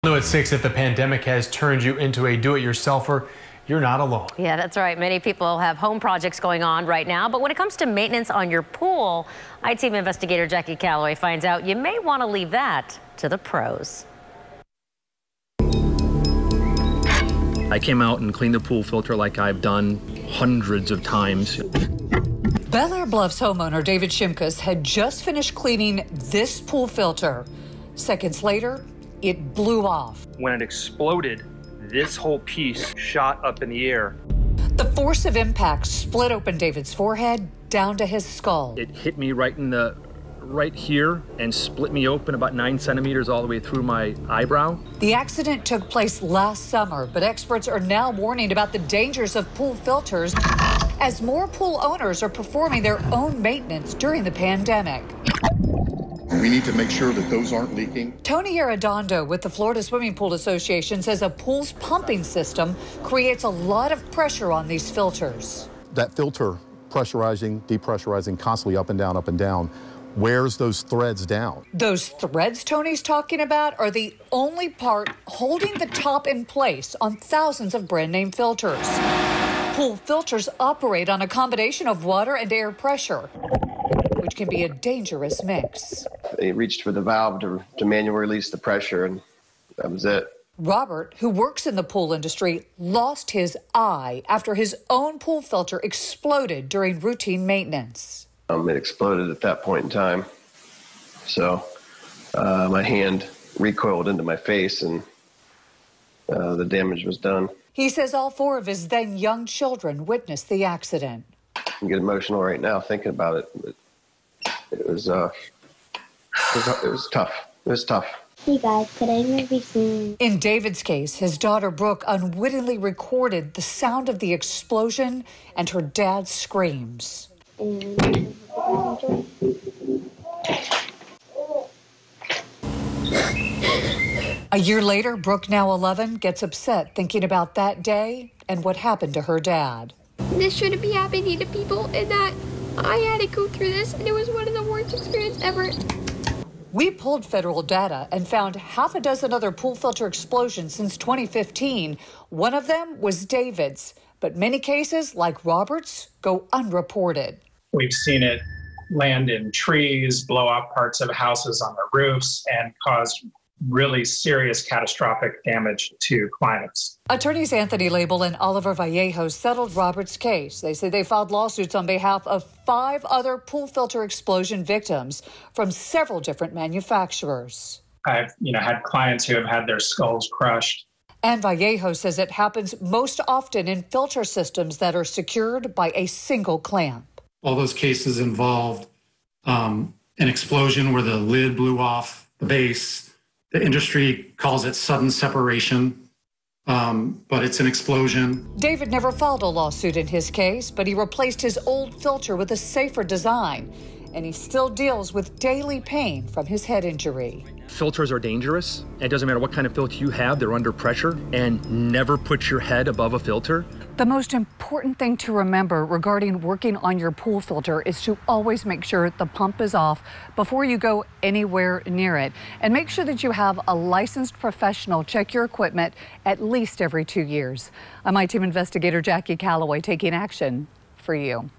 No, at 6, if the pandemic has turned you into a do-it-yourselfer, you're not alone. Yeah, that's right. Many people have home projects going on right now, but when it comes to maintenance on your pool, I-Team investigator Jackie Calloway finds out you may want to leave that to the pros. I came out and cleaned the pool filter like I've done hundreds of times. Bel Air Bluffs homeowner David Shimkus had just finished cleaning this pool filter. Seconds later, it blew off. When it exploded, this whole piece shot up in the air. The force of impact split open David's forehead down to his skull. It hit me right here and split me open about 9 centimeters all the way through my eyebrow. The accident took place last summer, but experts are now warning about the dangers of pool filters as more pool owners are performing their own maintenance during the pandemic. We need to make sure that those aren't leaking. Tony Arredondo with the Florida Swimming Pool Association says a pool's pumping system creates a lot of pressure on these filters. That filter pressurizing, depressurizing, constantly up and down, wears those threads down. Those threads Tony's talking about are the only part holding the top in place on thousands of brand name filters. Pool filters operate on a combination of water and air pressure, which can be a dangerous mix. They reached for the valve to manually release the pressure, and that was it. Robert, who works in the pool industry, lost his eye after his own pool filter exploded during routine maintenance. It exploded at that point in time. So my hand recoiled into my face and the damage was done. He says all 4 of his then young children witnessed the accident. I get emotional right now thinking about it. But it was tough. It was tough. Hey guys, could I maybe sing? In David's case, his daughter Brooke unwittingly recorded the sound of the explosion and her dad's screams. A year later, Brooke, now 11, gets upset thinking about that day and what happened to her dad. This shouldn't be happening to people, and that I had to go through this, and it was one of the worst experiences ever. We pulled federal data and found half a dozen other pool filter explosions since 2015. One of them was David's, but many cases, like Robert's, go unreported. We've seen it land in trees, blow up parts of houses on the roofs, and cause really serious catastrophic damage to clients. Attorneys Anthony Label and Oliver Vallejo settled Robert's case. They say they filed lawsuits on behalf of 5 other pool filter explosion victims from several different manufacturers. I've had clients who have had their skulls crushed. And Vallejo says it happens most often in filter systems that are secured by a single clamp. All those cases involved an explosion where the lid blew off the base. The industry calls it sudden separation, but it's an explosion. David never filed a lawsuit in his case, but he replaced his old filter with a safer design, and he still deals with daily pain from his head injury. Filters are dangerous. It doesn't matter what kind of filter you have, they're under pressure, and never put your head above a filter. The most important thing to remember regarding working on your pool filter is to always make sure the pump is off before you go anywhere near it. And make sure that you have a licensed professional check your equipment at least every 2 years. I'm I-Team investigator Jackie Calloway taking action for you.